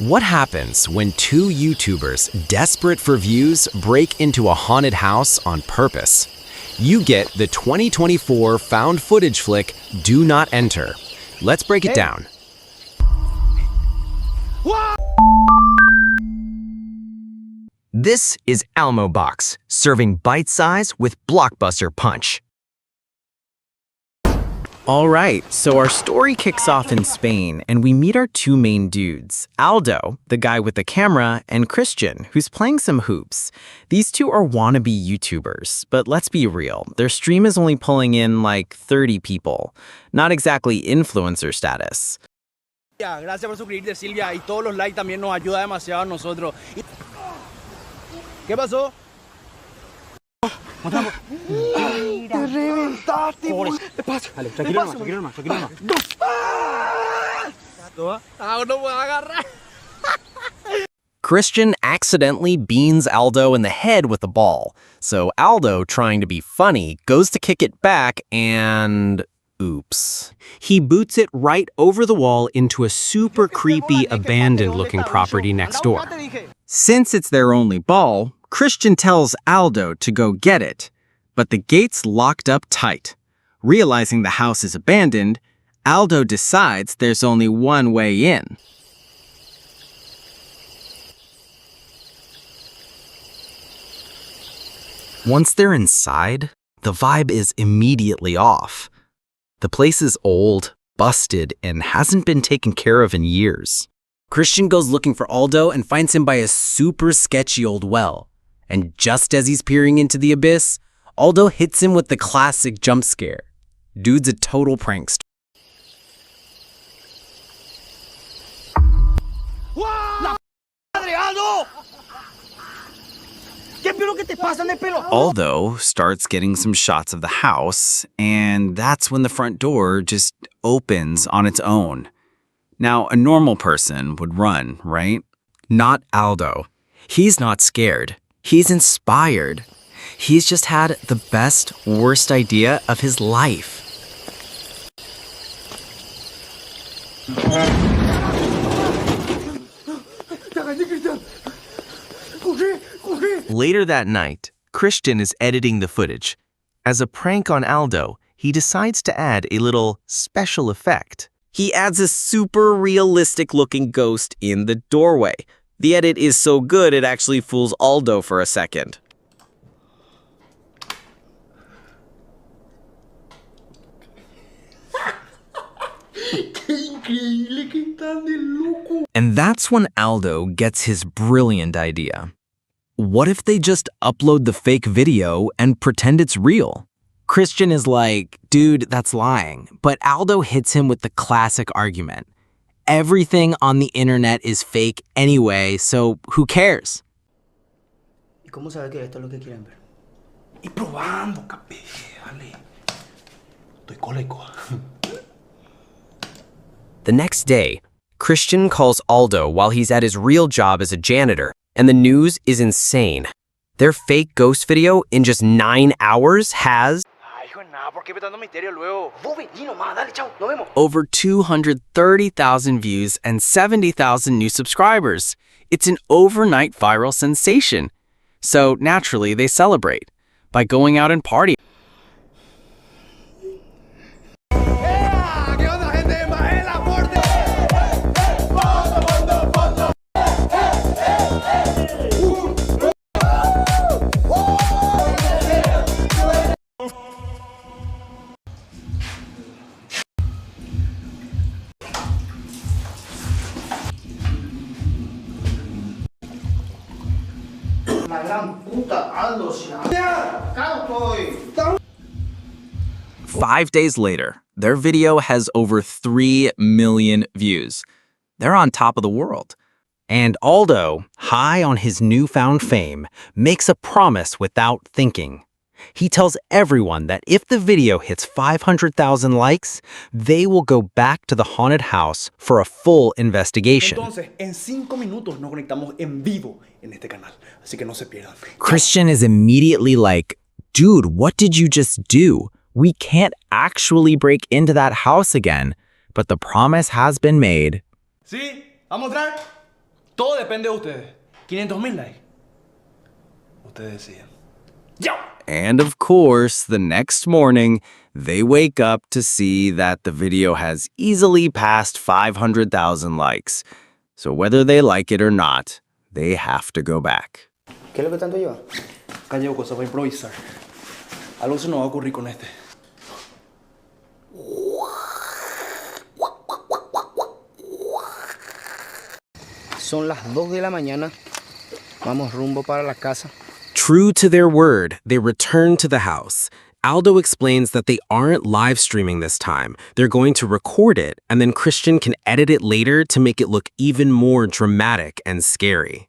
What happens when two YouTubers, desperate for views, break into a haunted house on purpose? You get the 2024 found footage flick, Do Not Enter. Let's break it down. This is AlmoBox, serving bite size with blockbuster punch. All right, so our story kicks off in Spain, and we meet our two main dudes, Aldo, the guy with the camera, and Christian, who's playing some hoops. These two are wannabe YouTubers, but let's be real, their stream is only pulling in like 30 people. Not exactly influencer status. Gracias por suscribirte, Silvia, y todos los likes también nos ayuda demasiado a nosotros. ¿Qué pasó? ¡Te reventaste! ¿Qué pasa? Dale, tranquilo nomás. No puedo agarrar. Christian accidentally beans Aldo in the head with a ball. So Aldo, trying to be funny, goes to kick it back and... oops. He boots it right over the wall into a super creepy, abandoned-looking property next door. Since it's their only ball, Christian tells Aldo to go get it, but the gate's locked up tight. Realizing the house is abandoned, Aldo decides there's only one way in. Once they're inside, the vibe is immediately off. The place is old, busted, and hasn't been taken care of in years. Christian goes looking for Aldo and finds him by a super sketchy old well. And just as he's peering into the abyss, Aldo hits him with the classic jump scare. Dude's a total prankster. Aldo starts getting some shots of the house, and that's when the front door just opens on its own. Now, a normal person would run, right? Not Aldo. He's not scared. He's inspired. He's just had the best, worst idea of his life. Later that night, Christian is editing the footage. As a prank on Aldo, he decides to add a little special effect. He adds a super realistic-looking ghost in the doorway. The edit is so good it actually fools Aldo for a second. And that's when Aldo gets his brilliant idea. What if they just upload the fake video and pretend it's real? Christian is like, dude, that's lying. But Aldo hits him with the classic argument. Everything on the internet is fake anyway, so who cares? ¿Y cómo sabe que esto es lo que quieren ver? Y probando, capé, dale. Estoy cólico. The next day, Christian calls Aldo while he's at his real job as a janitor, and the news is insane. Their fake ghost video in just 9 hours has over 230,000 views and 70,000 new subscribers. It's an overnight viral sensation. So naturally, they celebrate by going out and partying. La gran puta, Aldo, 5 days later, their video has over 3 million views. They're on top of the world. And Aldo, high on his newfound fame, makes a promise without thinking. He tells everyone that if the video hits 500,000 likes, they will go back to the haunted house for a full investigation. Entonces, en 5 minutos nos conectamos en vivo en este canal, así que no se pierdan. Christian is immediately like, dude, what did you just do? We can't actually break into that house again, but the promise has been made. ¿Sí? ¿Vamos a entrar? Todo depende de ustedes. 500,000 likes. Ustedes deciden. ¡Yo! And of course, the next morning, they wake up to see that the video has easily passed 500,000 likes. So whether they like it or not, they have to go back. ¿Qué es lo que tanto lleva? Acá llevo cosas para improvisar. Algo se nos va a ocurrir con este. Son las 2 de la mañana. Vamos rumbo para la casa. True to their word, they return to the house. Aldo explains that they aren't live streaming this time. They're going to record it, and then Christian can edit it later to make it look even more dramatic and scary.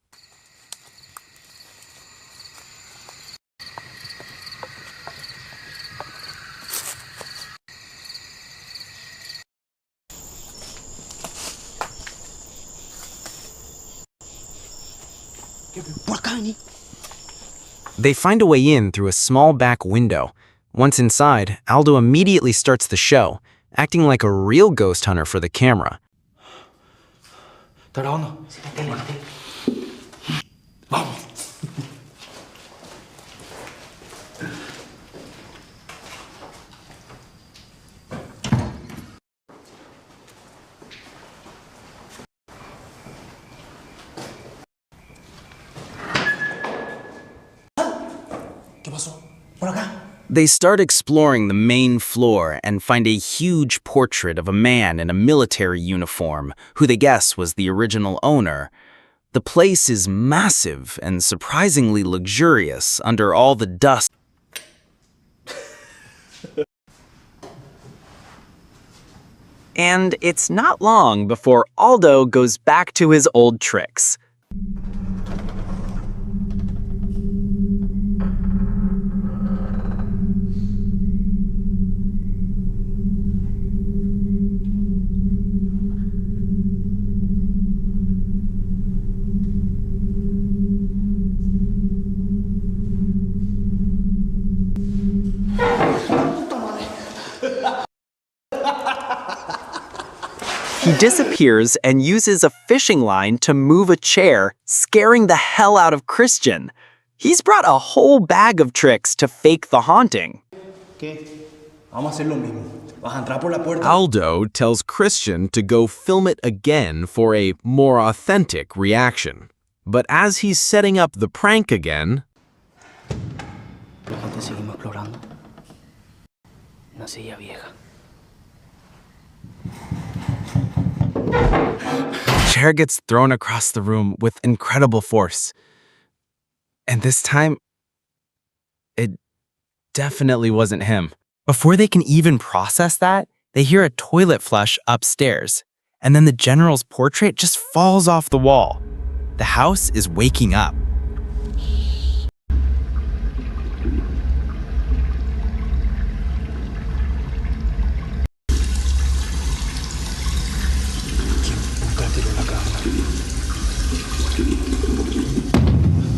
Por acá, vení. They find a way in through a small back window. Once inside, Aldo immediately starts the show, acting like a real ghost hunter for the camera. ¿Está grabando? Vamos. ¿Qué pasó? Por acá. They start exploring the main floor and find a huge portrait of a man in a military uniform, who they guess was the original owner. The place is massive and surprisingly luxurious under all the dust. And it's not long before Aldo goes back to his old tricks. He disappears and uses a fishing line to move a chair, scaring the hell out of Christian. He's brought a whole bag of tricks to fake the haunting. ¿Qué? Vamos a hacer lo mismo. Vas a entrar por la puerta. Aldo tells Christian to go film it again for a more authentic reaction. But as he's setting up the prank again, La gente seguimos explorando. Una silla vieja. chair gets thrown across the room with incredible force. And this time, it definitely wasn't him. Before they can even process that, they hear a toilet flush upstairs, and then the general's portrait just falls off the wall. The house is waking up.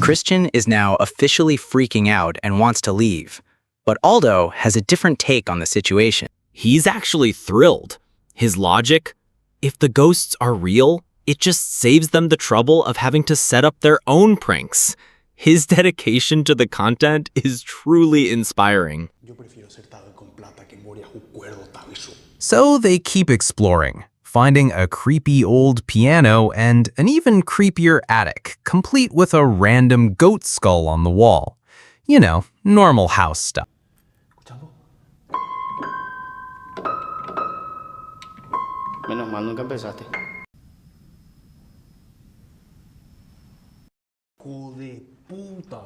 Christian is now officially freaking out and wants to leave. But Aldo has a different take on the situation. He's actually thrilled. His logic? If the ghosts are real, it just saves them the trouble of having to set up their own pranks. His dedication to the content is truly inspiring. So they keep exploring, finding a creepy old piano and an even creepier attic, complete with a random goat skull on the wall. You know, normal house stuff. Menos mal nunca empezaste. Joder, puta.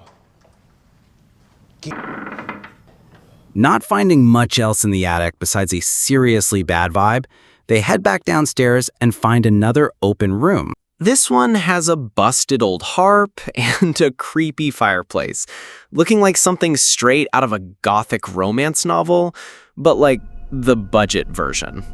Not finding much else in the attic besides a seriously bad vibe, they head back downstairs and find another open room. This one has a busted old harp and a creepy fireplace, looking like something straight out of a gothic romance novel, but like the budget version.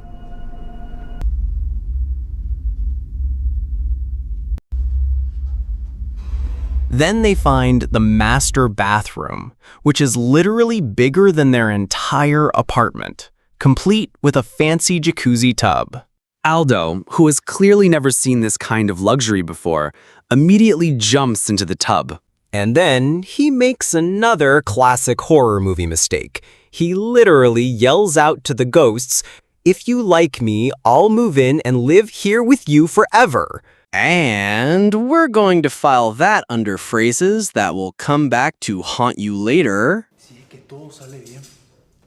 Then they find the master bathroom, which is literally bigger than their entire apartment, complete with a fancy jacuzzi tub. Aldo, who has clearly never seen this kind of luxury before, immediately jumps into the tub. And then he makes another classic horror movie mistake. He literally yells out to the ghosts, "If you like me, I'll move in and live here with you forever." And we're going to file that under phrases that will come back to haunt you later. Si es que todo sale bien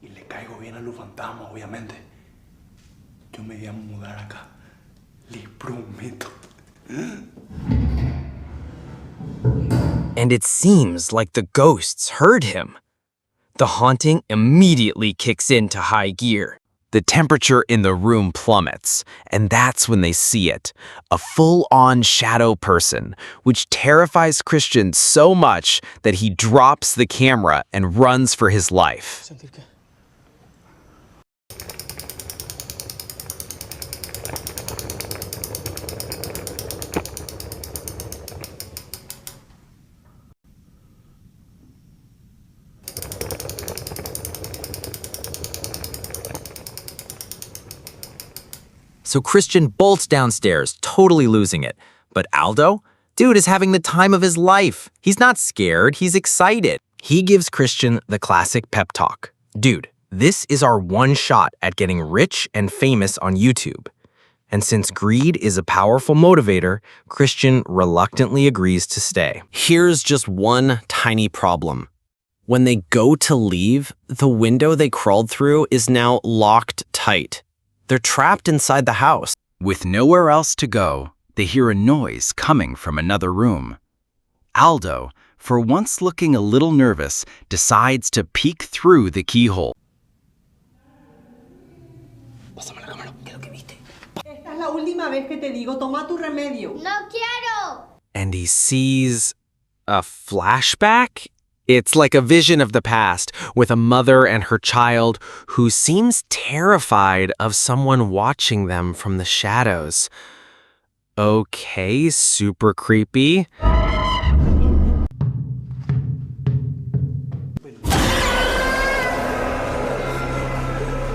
y le caigo bien a los fantasmas, obviamente, yo me voy a mudar acá. Les prometo. And it seems like the ghosts heard him. The haunting immediately kicks into high gear. The temperature in the room plummets, and that's when they see it. A full-on shadow person, which terrifies Christian so much that he drops the camera and runs for his life. ¿Sentir qué? So Christian bolts downstairs, totally losing it. But Aldo? Dude is having the time of his life. He's not scared, he's excited. He gives Christian the classic pep talk. Dude, this is our one shot at getting rich and famous on YouTube. And since greed is a powerful motivator, Christian reluctantly agrees to stay. Here's just one tiny problem. When they go to leave, the window they crawled through is now locked tight. They're trapped inside the house. With nowhere else to go, they hear a noise coming from another room. Aldo, for once looking a little nervous, decides to peek through the keyhole. Pásame la cámara, ¿qué es lo que viste? Esta es la última vez que te digo, toma tu remedio. ¡No quiero! And he sees a flashback? It's like a vision of the past with a mother and her child who seems terrified of someone watching them from the shadows. Okay, super creepy.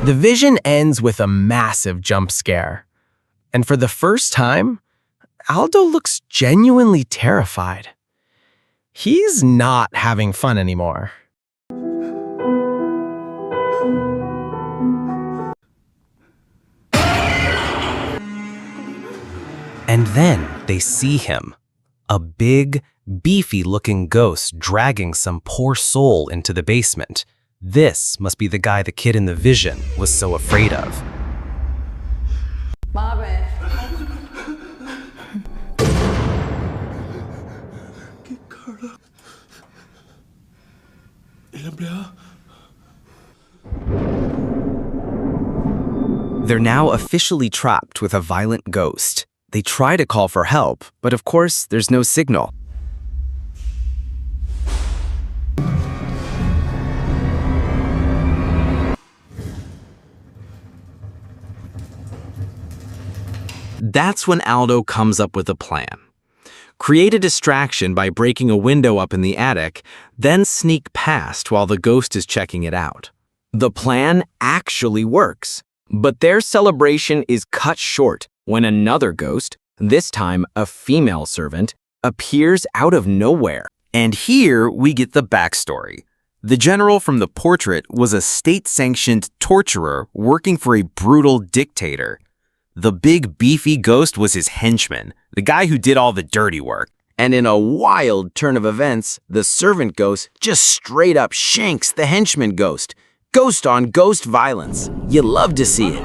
The vision ends with a massive jump scare. And for the first time, Aldo looks genuinely terrified. He's not having fun anymore. And then they see him, a big, beefy-looking ghost dragging some poor soul into the basement. This must be the guy the kid in the vision was so afraid of. They're now officially trapped with a violent ghost. They try to call for help, but of course, there's no signal. That's when Aldo comes up with a plan. Create a distraction by breaking a window up in the attic, then sneak past while the ghost is checking it out. The plan actually works, but their celebration is cut short when another ghost, this time a female servant, appears out of nowhere. And here we get the backstory. The general from the portrait was a state-sanctioned torturer working for a brutal dictator. The big beefy ghost was his henchman, the guy who did all the dirty work. And in a wild turn of events, the servant ghost just straight up shanks the henchman ghost. Ghost on ghost violence. You love to see it.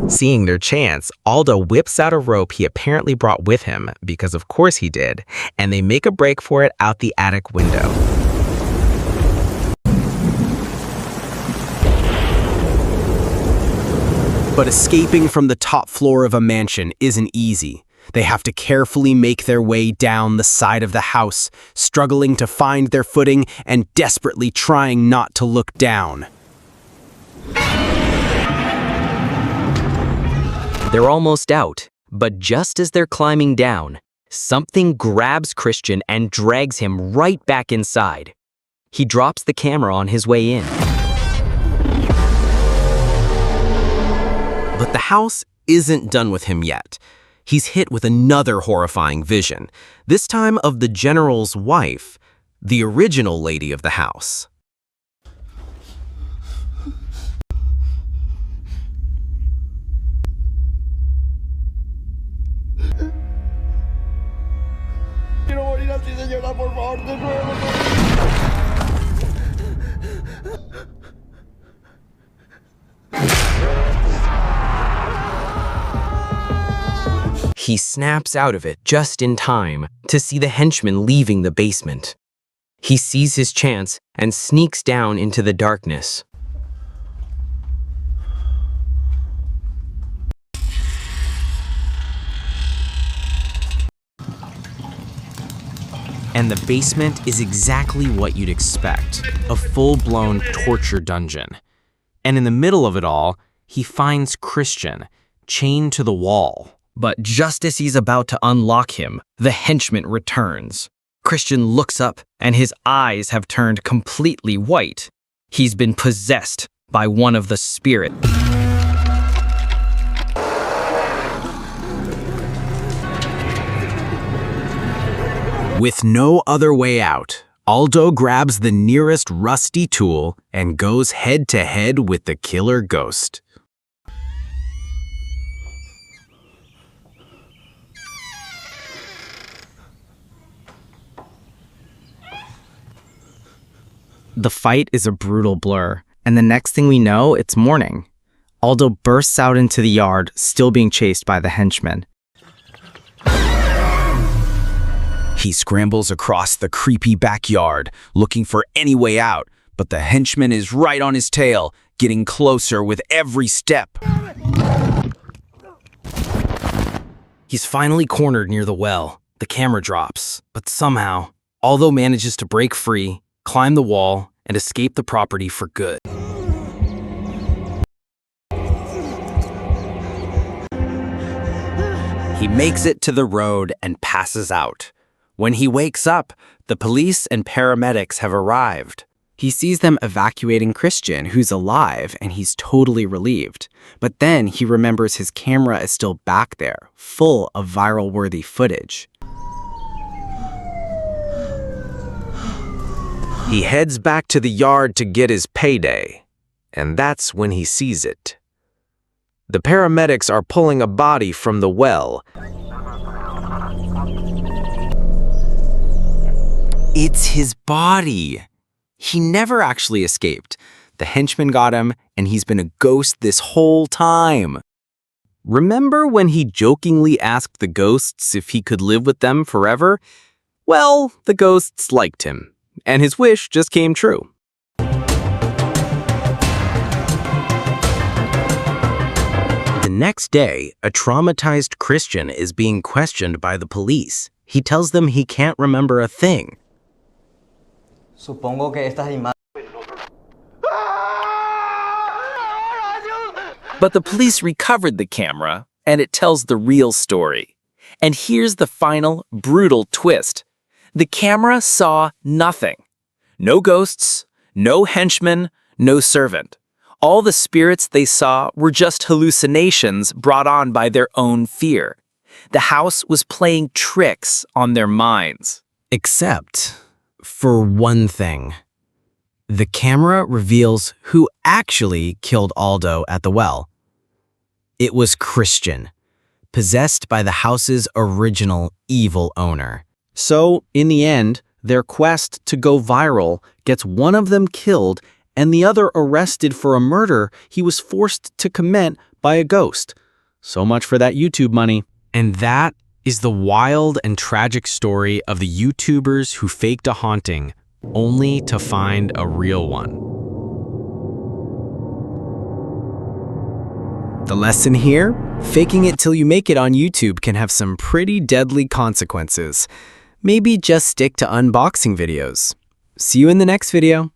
Seeing their chance, Aldo whips out a rope he apparently brought with him, because of course he did, and they make a break for it out the attic window. But escaping from the top floor of a mansion isn't easy. They have to carefully make their way down the side of the house, struggling to find their footing and desperately trying not to look down. They're almost out, but just as they're climbing down, something grabs Christian and drags him right back inside. He drops the camera on his way in. But the house isn't done with him yet. He's hit with another horrifying vision, this time of the general's wife, the original lady of the house. Quiero morir así, señora, por favor, te ruego. He snaps out of it just in time to see the henchman leaving the basement. He sees his chance and sneaks down into the darkness. And the basement is exactly what you'd expect, a full-blown torture dungeon. And in the middle of it all, he finds Christian, chained to the wall. But just as he's about to unlock him, the henchman returns. Christian looks up, and his eyes have turned completely white. He's been possessed by one of the spirits. With no other way out, Aldo grabs the nearest rusty tool and goes head-to-head with the killer ghost. The fight is a brutal blur, and the next thing we know, it's morning. Aldo bursts out into the yard, still being chased by the henchman. He scrambles across the creepy backyard, looking for any way out, but the henchman is right on his tail, getting closer with every step. He's finally cornered near the well. The camera drops, but somehow, Aldo manages to break free, climb the wall, and escape the property for good. He makes it to the road and passes out. When he wakes up, the police and paramedics have arrived. He sees them evacuating Christian, who's alive, and he's totally relieved. But then he remembers his camera is still back there, full of viral-worthy footage. He heads back to the yard to get his payday, and that's when he sees it. The paramedics are pulling a body from the well. It's his body. He never actually escaped. The henchman got him, and he's been a ghost this whole time. Remember when he jokingly asked the ghosts if he could live with them forever? Well, the ghosts liked him, and his wish just came true. The next day, a traumatized Christian is being questioned by the police. He tells them he can't remember a thing. Supongo que estas imágenes. But the police recovered the camera, and it tells the real story. And here's the final, brutal twist. The camera saw nothing. No ghosts, no henchman, no servant. All the spirits they saw were just hallucinations brought on by their own fear. The house was playing tricks on their minds. Except for one thing. The camera reveals who actually killed Aldo at the well. It was Christian, possessed by the house's original evil owner. So, in the end, their quest to go viral gets one of them killed and the other arrested for a murder he was forced to commit by a ghost. So much for that YouTube money. And that is the wild and tragic story of the YouTubers who faked a haunting only to find a real one. The lesson here? Faking it till you make it on YouTube can have some pretty deadly consequences. Maybe just stick to unboxing videos. See you in the next video.